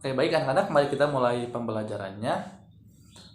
Oke, baik anak-anak, mari kita mulai pembelajarannya.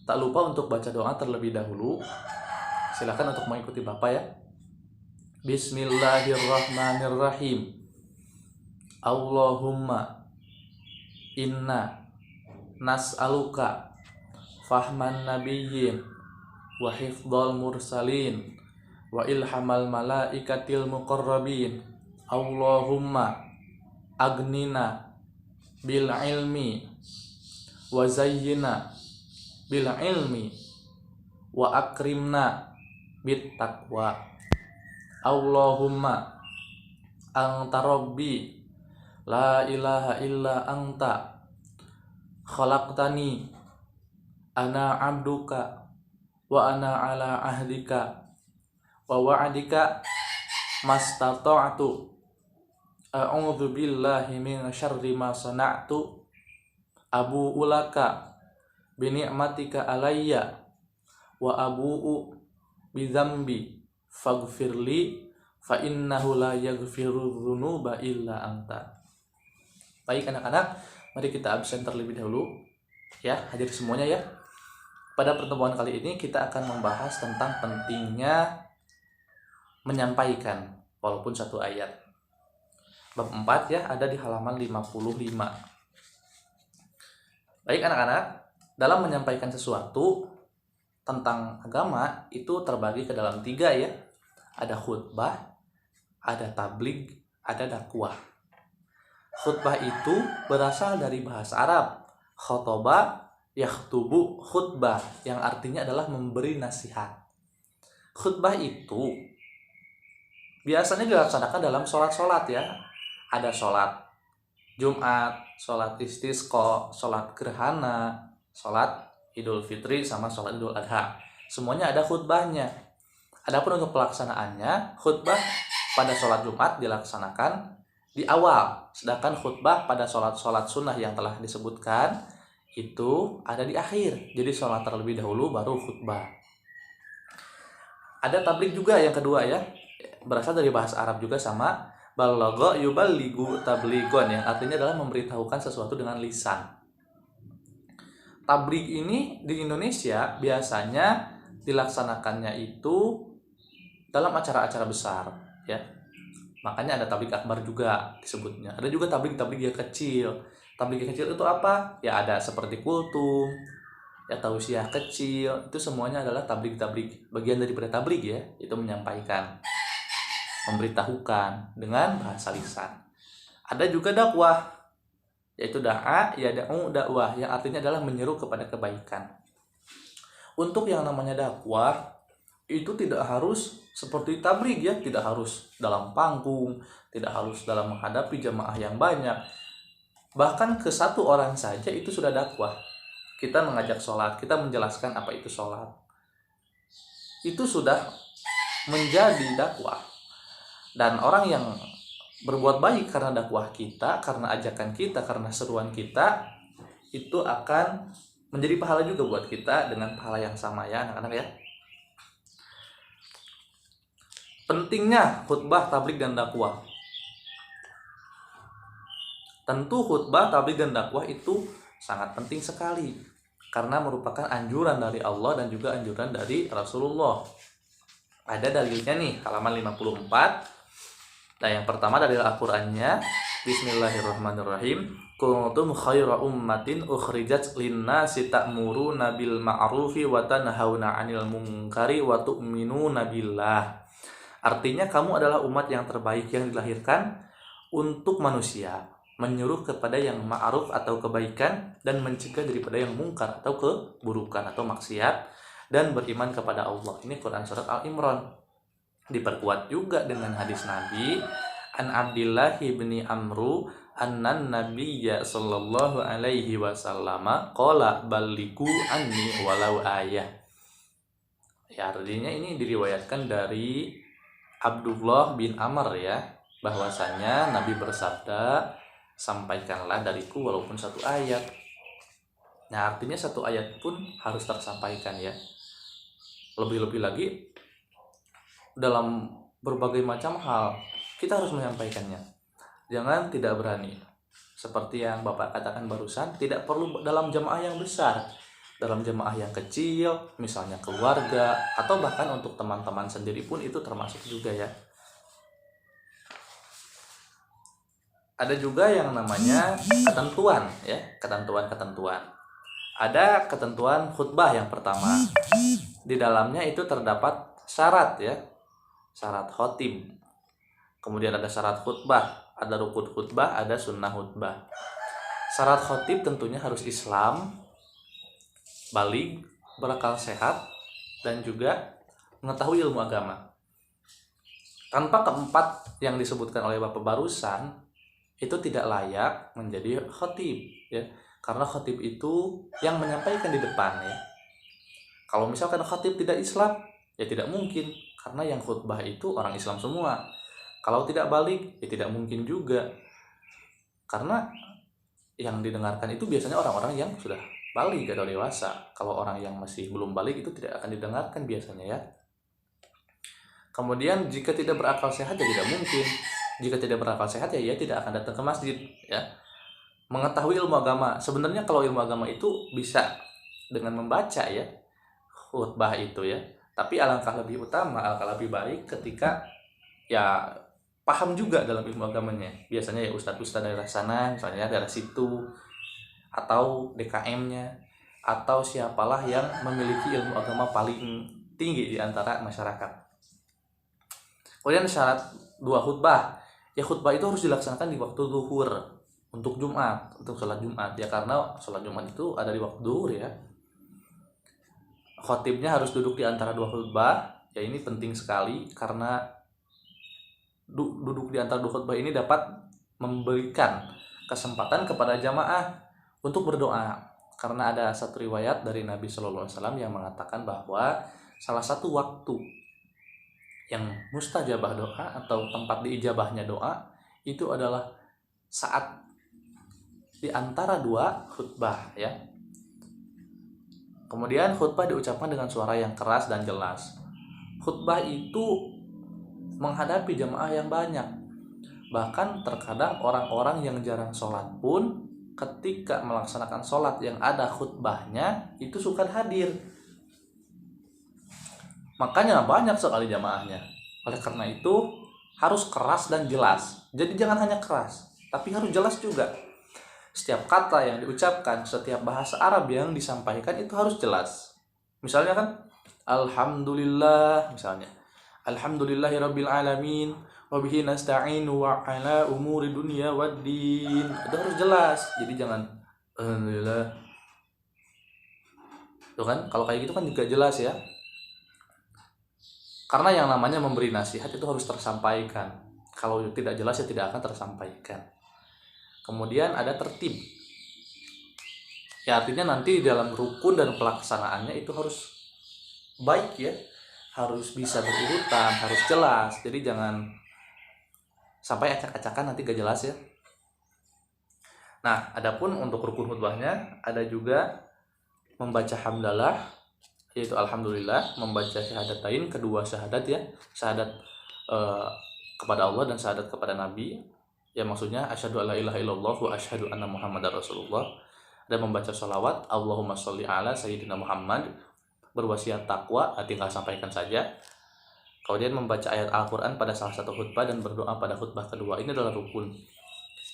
Tak lupa untuk baca doa terlebih dahulu. Silakan untuk mengikuti Bapak ya. Bismillahirrahmanirrahim. Allahumma inna nas'aluka fahman nabiyyin wa hifdzal mursalin wa ilhamal malaikatil muqarrabin. Allahumma agnina bil ilmi wa zayyina bil ilmi wa akrimna bit taqwa. Allahumma anta rabbi la ilaha illa anta khalaqtani ana abduka wa ana ala ahdika wa wa'dika mastata'tu a'udzu billahi min syarri ma sana'tu abu'u laka bi ni'matika alayya wa abu'u bi dzambi faghfirli fa innahu la yaghfiru dzunuba illa anta. Baik anak-anak, mari kita absen terlebih dahulu ya, hadir semuanya ya. Pada pertemuan kali ini kita akan membahas tentang pentingnya menyampaikan walaupun satu ayat. Bab 4 ya, ada di halaman 55. Baik anak-anak, dalam menyampaikan sesuatu tentang agama itu terbagi ke dalam 3 ya. Ada khutbah, ada tabligh, ada dakwah. Khutbah itu berasal dari bahasa Arab khotoba yakhtubu khutbah, yang artinya adalah memberi nasihat. Khutbah itu biasanya dilaksanakan dalam sholat-sholat ya. Ada sholat Jumat, sholat istisqa, sholat gerhana, sholat Idul Fitri, sama sholat Idul Adha. Semuanya ada khutbahnya. Adapun untuk pelaksanaannya, khutbah pada sholat Jumat dilaksanakan di awal, sedangkan khutbah pada sholat-sholat sunnah yang telah disebutkan itu ada di akhir. Jadi sholat terlebih dahulu baru khutbah. Ada tabligh juga yang kedua ya, berasal dari bahasa Arab juga sama, balagha yuballighu tablighon, yang artinya adalah memberitahukan sesuatu dengan lisan. Tabligh ini di Indonesia biasanya dilaksanakannya itu dalam acara-acara besar ya. Makanya ada tabligh akbar juga disebutnya. Ada juga tabligh yang kecil. Tabligh yang kecil itu apa? Ya ada seperti kultum, ya tausiah kecil, itu semuanya adalah tabligh. Bagian daripada tabligh ya, itu menyampaikan, memberitahukan dengan bahasa lisan. Ada juga dakwah, yaitu da'a, ya da'u, dakwah, yang artinya adalah menyeru kepada kebaikan. Untuk yang namanya dakwah itu tidak harus seperti tabligh ya, tidak harus dalam panggung, tidak harus dalam menghadapi jamaah yang banyak. Bahkan ke satu orang saja itu sudah dakwah. Kita mengajak sholat, kita menjelaskan apa itu sholat, itu sudah menjadi dakwah. Dan orang yang berbuat baik karena dakwah kita, karena ajakan kita, karena seruan kita, itu akan menjadi pahala juga buat kita dengan pahala yang sama ya anak-anak ya. Pentingnya khutbah, tabligh, dan dakwah. Tentu khutbah, tabligh, dan dakwah itu sangat penting sekali karena merupakan anjuran dari Allah dan juga anjuran dari Rasulullah. Ada dalilnya nih, halaman 54. Nah, yang pertama dari Al-Qur'annya, Bismillahirrahmanirrahim. Kuntum khaira ummatin ukhrijat linnasi ta'muruna bil ma'rufi wa tanhauna 'anil munkari wa tu'minuna billah. Artinya kamu adalah umat yang terbaik yang dilahirkan untuk manusia, menyuruh kepada yang ma'ruf atau kebaikan dan mencegah daripada yang mungkar atau keburukan atau maksiat, dan beriman kepada Allah. Ini Quran surat Al-Imran. Diperkuat juga dengan hadis Nabi an Abdillah bin Amru annan nabiyya sallallahu alaihi wasallam qala balliku anni walau ayah. Ya, artinya ini diriwayatkan dari Abdullah bin Amr ya, bahwasanya Nabi bersabda, sampaikanlah dariku walaupun satu ayat. Nah, artinya satu ayat pun harus tersampaikan ya. Lebih-lebih lagi dalam berbagai macam hal kita harus menyampaikannya. Jangan tidak berani. seperti yang Bapak katakan barusan, tidak perlu dalam jamaah yang besar, dalam jamaah yang kecil, misalnya keluarga, atau bahkan untuk teman-teman sendiri pun itu termasuk juga ya. Ada juga yang namanya ketentuan ya, ketentuan. Ada ketentuan khutbah yang pertama. Di dalamnya itu terdapat syarat ya, syarat khotib. Kemudian ada syarat khutbah, ada rukun khutbah, ada sunnah khutbah. Syarat khotib tentunya harus Islam, baligh, berakal sehat, dan juga mengetahui ilmu agama. Tanpa keempat yang disebutkan oleh Bapak barusan, itu tidak layak menjadi khotib ya, karena khotib itu yang menyampaikan di depan ya. Kalau misalkan khotib tidak Islam, ya tidak mungkin, karena yang khutbah itu orang Islam semua. Kalau tidak baligh, ya tidak mungkin juga, karena yang didengarkan itu biasanya orang-orang yang sudah baligh atau dewasa. Kalau orang yang masih belum baligh itu tidak akan didengarkan biasanya ya. Kemudian jika tidak berakal sehat ya tidak mungkin. Jika tidak berakal sehat ya ia tidak akan datang ke masjid ya. Mengetahui ilmu agama, sebenarnya kalau ilmu agama itu bisa dengan membaca ya khutbah itu ya. Tapi alangkah lebih utama, alangkah lebih baik ketika ya paham juga dalam ilmu agamanya. Biasanya ya ustadz-ustadz daerah sana, misalnya daerah situ, atau DKM-nya, atau siapalah yang memiliki ilmu agama paling tinggi di antara masyarakat. Kemudian syarat dua khutbah. Ya khutbah itu harus dilaksanakan di waktu zuhur untuk Jumat, untuk sholat Jumat ya, karena sholat Jumat itu ada di waktu zuhur ya. Khotibnya harus duduk di antara dua khutbah. Ya ini penting sekali karena duduk di antara dua khutbah ini dapat memberikan kesempatan kepada jamaah untuk berdoa. Karena ada satu riwayat dari Nabi Shallallahu Alaihi Wasallam yang mengatakan bahwa salah satu waktu yang mustajabah doa atau tempat diijabahnya doa itu adalah saat di antara dua khutbah ya. Kemudian khutbah diucapkan dengan suara yang keras dan jelas. Khutbah itu menghadapi jamaah yang banyak. Bahkan terkadang orang-orang yang jarang sholat pun ketika melaksanakan sholat yang ada khutbahnya itu suka hadir. Makanya banyak sekali jamaahnya. Oleh karena itu harus keras dan jelas. Jadi jangan hanya keras, tapi harus jelas juga. Setiap kata yang diucapkan, setiap bahasa Arab yang disampaikan itu harus jelas. Misalnya kan, Alhamdulillah, misalnya. Alhamdulillahirabbil alamin wa bihi nasta'inu wa ala umuri dunya waddin. Itu harus jelas. Jadi jangan alhamdulillah. Tuh kan, kalau kayak gitu kan juga jelas ya. Karena yang namanya memberi nasihat itu harus tersampaikan. Kalau tidak jelas ya tidak akan tersampaikan. Kemudian ada tertib. Ya artinya nanti dalam rukun dan pelaksanaannya itu harus baik ya. Harus bisa berurutan, harus jelas. Jadi jangan sampai acak-acakan nanti gak jelas ya. Nah, adapun untuk rukun khutbahnya ada juga membaca hamdalah, yaitu alhamdulillah, membaca syahadatain, kedua syahadat ya, syahadat kepada Allah dan syahadat kepada Nabi ya, maksudnya asyhadu alla ilaha illallah wa asyhadu anna muhammadar rasulullah, dan membaca sholawat Allahumma sholli ala sayyidina Muhammad, berwasiat takwa, tinggal sampaikan saja. Kemudian membaca ayat Al-Quran pada salah satu khutbah dan berdoa pada khutbah kedua. Ini adalah rukun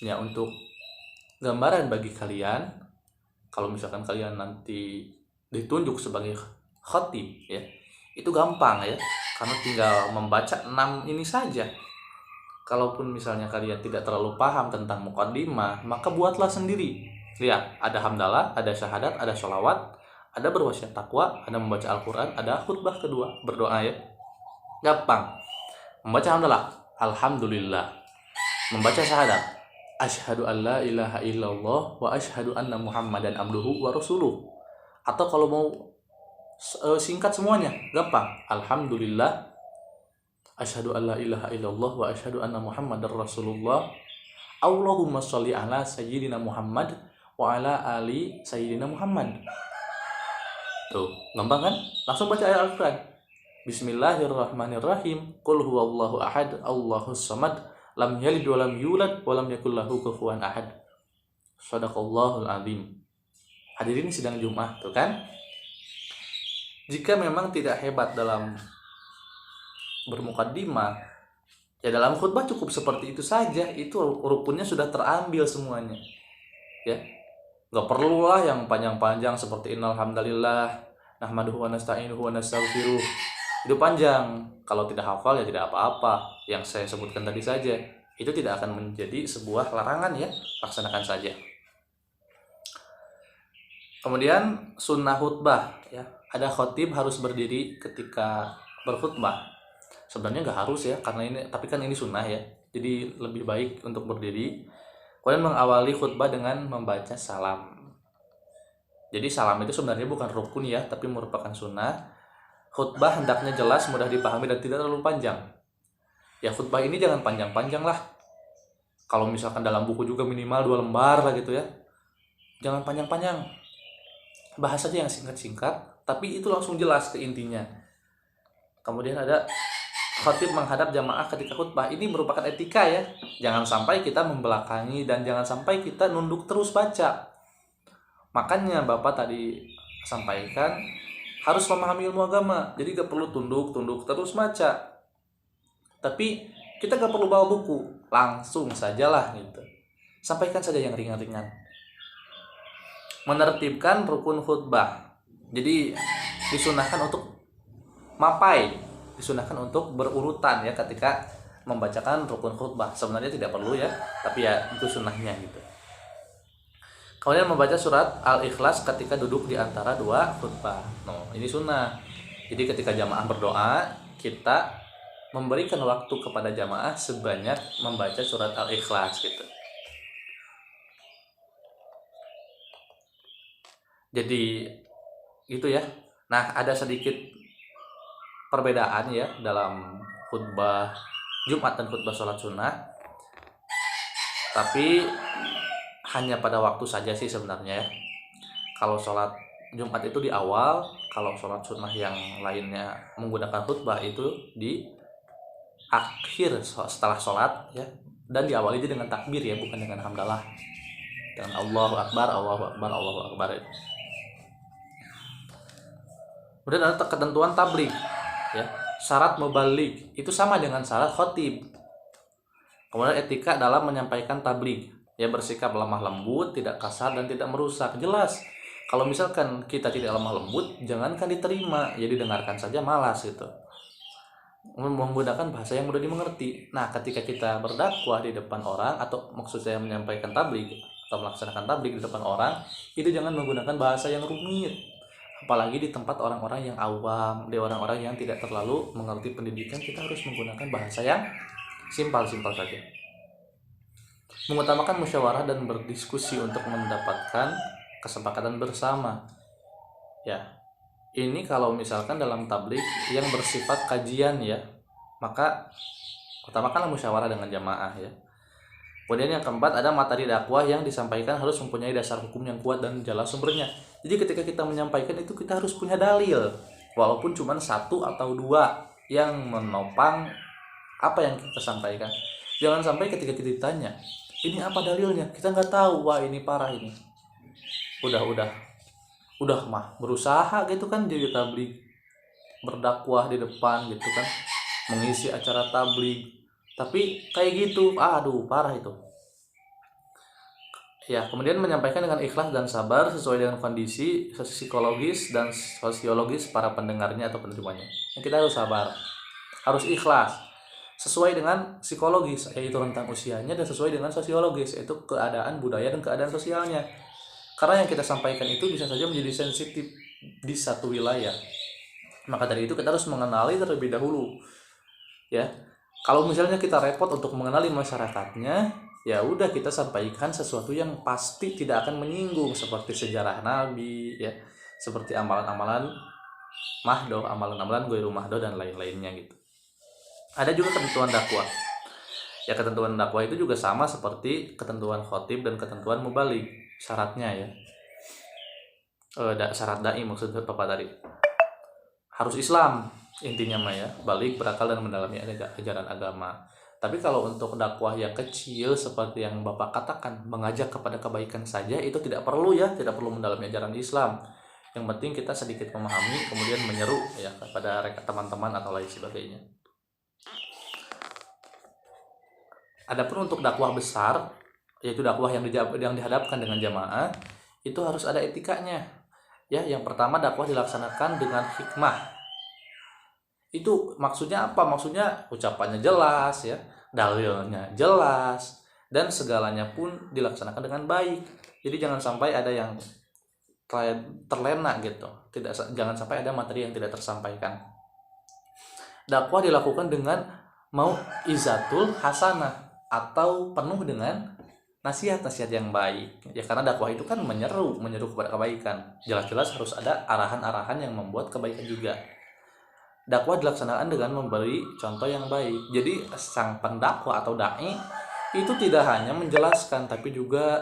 ya. Untuk gambaran bagi kalian, kalau misalkan kalian nanti ditunjuk sebagai khatib ya, itu gampang ya, karena tinggal membaca 6 ini saja. Kalaupun misalnya kalian tidak terlalu paham tentang muqaddimah, maka buatlah sendiri. Lihat, ada hamdalah, ada syahadat, ada sholawat, ada berwasiat takwa, ada membaca Al-Quran, ada khutbah kedua, berdoa ya. Gampang. Membaca hamdalah, alhamdulillah. Membaca syahadat, asyhadu an la ilaha illallah wa asyhadu anna muhammadan abduhu wa rasuluh. Atau kalau mau singkat semuanya, gampang. Alhamdulillah, asyhadu an la ilaha illallah wa asyhadu anna muhammadar rasulullah. Allahumma sholli ala sayyidina Muhammad wa ala ali sayyidina Muhammad. Tuh, gampang kan? Langsung baca ayat Al-Quran. Bismillahirrahmanirrahim. Qul huwallahu ahad, Allahus samad, lam yalid wa lam yulad wa lam yakul lahu kufuwan ahad. Shadaqallahul azim. Hadirin sidang Jumat tuh kan, jika memang tidak hebat dalam bermukaddimah, ya dalam khutbah cukup seperti itu saja, itu rukunnya sudah terambil semuanya ya. Nggak perlulah yang panjang-panjang seperti innal hamdalillah nahmaduhu wa nasta'inuhu wa nastaghfiruh. Itu panjang. Kalau tidak hafal ya tidak apa-apa. Yang saya sebutkan tadi saja, itu tidak akan menjadi sebuah larangan ya, laksanakan saja. Kemudian sunnah khutbah ya, ada khotib harus berdiri ketika berkhutbah. Sebenarnya nggak harus ya, karena ini, tapi kan ini sunnah ya, jadi lebih baik untuk berdiri. Kemudian mengawali khutbah dengan membaca salam. Jadi salam itu sebenarnya bukan rukun ya, tapi merupakan sunnah. Khutbah hendaknya jelas, mudah dipahami, dan tidak terlalu panjang. Ya khutbah ini jangan panjang-panjang lah. Kalau misalkan dalam buku juga minimal 2 lembar lah gitu ya. Jangan panjang-panjang. Bahas aja yang singkat-singkat, tapi itu langsung jelas ke intinya. Kemudian ada khatib menghadap jamaah ketika khutbah. Ini merupakan etika ya. Jangan sampai kita membelakangi dan jangan sampai kita nunduk terus baca. Makanya Bapak tadi sampaikan harus memahami ilmu agama. Jadi gak perlu tunduk terus baca. Tapi kita gak perlu bawa buku, langsung sajalah gitu. Sampaikan saja yang ringan-ringan. Menertibkan rukun khutbah. Jadi disunahkan untuk mapai, disunahkan untuk berurutan ya ketika membacakan rukun khutbah. Sebenarnya tidak perlu ya, tapi ya itu sunnahnya gitu. Kemudian membaca surat Al-Ikhlas ketika duduk di antara 2 khutbah. Ini sunnah. Jadi ketika jamaah berdoa, kita memberikan waktu kepada jamaah sebanyak membaca surat Al-Ikhlas gitu. Jadi gitu ya. Nah, ada sedikit perbedaan ya dalam khutbah Jumat dan khutbah sholat sunnah. Tapi hanya pada waktu saja sih sebenarnya ya. Kalau sholat Jumat itu di awal, kalau sholat sunnah yang lainnya menggunakan khutbah itu di akhir setelah sholat ya. Dan diawali dengan takbir ya, bukan dengan hamdalah. Dengan Allahu Akbar, Allahu Akbar, Allahu Akbar itu. Kemudian ada ketentuan tabligh ya. Syarat mubalik itu sama dengan syarat khotib. Kemudian etika dalam menyampaikan tabligh, ya bersikap lemah lembut, tidak kasar dan tidak merusak. Jelas. Kalau misalkan kita tidak lemah lembut, jangankan diterima, ya didengarkan saja malas gitu. Menggunakan bahasa yang mudah dimengerti. Nah, ketika kita berdakwah di depan orang, atau maksud saya menyampaikan tabligh atau melaksanakan tabligh di depan orang, itu jangan menggunakan bahasa yang rumit. Apalagi di tempat orang-orang yang awam, di orang-orang yang tidak terlalu mengerti pendidikan, kita harus menggunakan bahasa yang simpel-simpel saja. Mengutamakan musyawarah dan berdiskusi untuk mendapatkan kesepakatan bersama. Ya, ini kalau misalkan dalam tabligh yang bersifat kajian ya, maka utamakanlah musyawarah dengan jamaah ya. Kemudian yang keempat, ada materi dakwah yang disampaikan harus mempunyai dasar hukum yang kuat dan jelas sumbernya. Jadi ketika kita menyampaikan itu kita harus punya dalil, walaupun cuma 1 atau 2 yang menopang apa yang kita sampaikan. Jangan sampai ketika kita ditanya, ini apa dalilnya? Kita nggak tahu. Wah, ini parah ini. Udah mah berusaha gitu kan jadi tabligh, berdakwah di depan gitu kan, mengisi acara tabligh. Tapi kayak gitu, aduh parah itu. Ya, kemudian menyampaikan dengan ikhlas dan sabar sesuai dengan kondisi psikologis dan sosiologis para pendengarnya atau penerimanya. Yang kita harus sabar, harus ikhlas, sesuai dengan psikologis, yaitu rentang usianya, dan sesuai dengan sosiologis, yaitu keadaan budaya dan keadaan sosialnya. Karena yang kita sampaikan itu bisa saja menjadi sensitif di satu wilayah. Maka dari itu kita harus mengenali terlebih dahulu. Ya, kalau misalnya kita repot untuk mengenali masyarakatnya, ya udah kita sampaikan sesuatu yang pasti tidak akan menyinggung, seperti sejarah Nabi ya, seperti amalan-amalan mahdoh, amalan-amalan ghairu mahdoh dan lain-lainnya gitu. Ada juga ketentuan dakwah. Ya, ketentuan dakwah itu juga sama seperti ketentuan khotib dan ketentuan mubaligh. Syaratnya ya. Syarat dai maksud Bapak tadi. Harus Islam intinya mah ya, balik berakal dan mendalami ajaran agama. Tapi kalau untuk dakwah yang kecil seperti yang Bapak katakan, mengajak kepada kebaikan saja, itu tidak perlu ya, tidak perlu mendalami ajaran Islam. Yang penting kita sedikit memahami, kemudian menyeru ya kepada teman-teman atau lain sebagainya. Adapun untuk dakwah besar, yaitu dakwah yang dihadapkan dengan jamaah, itu harus ada etikanya. Ya, yang pertama dakwah dilaksanakan dengan hikmah. Itu maksudnya apa? Maksudnya ucapannya jelas ya, dalilnya jelas, dan segalanya pun dilaksanakan dengan baik. Jadi jangan sampai ada yang terlena gitu. Jangan sampai ada materi yang tidak tersampaikan. Dakwah dilakukan dengan izatul hasanah atau penuh dengan nasihat-nasihat yang baik. Ya karena dakwah itu kan menyeru kepada kebaikan. Jelas-jelas harus ada arahan-arahan yang membuat kebaikan juga. Dakwah dilaksanakan dengan memberi contoh yang baik. Jadi sang pendakwah atau dai itu tidak hanya menjelaskan tapi juga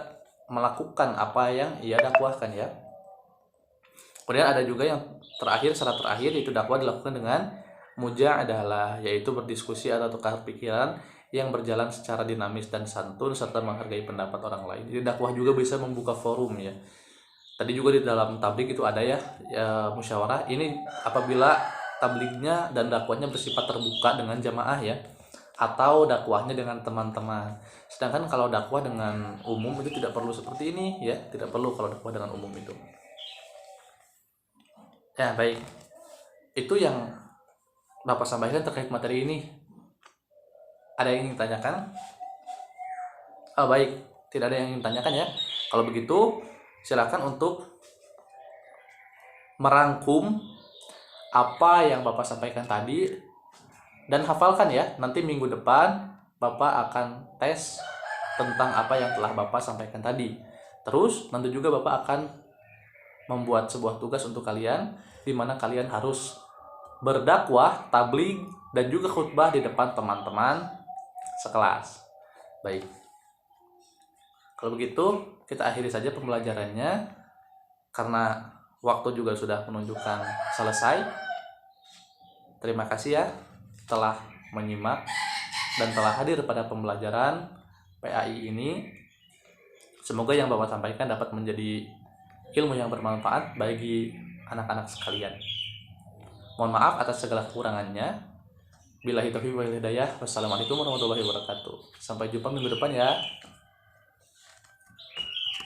melakukan apa yang ia dakwahkan ya. Kemudian ada juga yang syarat terakhir yaitu dakwah dilakukan dengan muja'adalah, yaitu berdiskusi atau tukar pikiran yang berjalan secara dinamis dan santun serta menghargai pendapat orang lain. Jadi dakwah juga bisa membuka forum ya. Tadi juga di dalam tabligh itu ada ya musyawarah. Ini apabila tablignya dan dakwahnya bersifat terbuka dengan jamaah ya, atau dakwahnya dengan teman-teman. Sedangkan kalau dakwah dengan umum itu tidak perlu seperti ini ya, tidak perlu kalau dakwah dengan umum itu. Ya baik, itu yang Bapak sampaikan terkait materi ini. Ada yang ingin tanyakan? Oh baik, tidak ada yang ingin tanyakan ya. Kalau begitu silakan untuk merangkum apa yang Bapak sampaikan tadi dan hafalkan ya. Nanti minggu depan Bapak akan tes tentang apa yang telah Bapak sampaikan tadi. Terus nanti juga Bapak akan membuat sebuah tugas untuk kalian, di mana kalian harus berdakwah, tabligh, dan juga khutbah di depan teman-teman sekelas. Baik, kalau begitu kita akhiri saja pembelajarannya karena waktu juga sudah menunjukkan selesai. Terima kasih ya telah menyimak dan telah hadir pada pembelajaran PAI ini. Semoga yang Bapak sampaikan dapat menjadi ilmu yang bermanfaat bagi anak-anak sekalian. Mohon maaf atas segala kekurangannya. Billahi taufiq wal hidayah. Wassalamualaikum warahmatullahi wabarakatuh. Sampai jumpa minggu depan ya.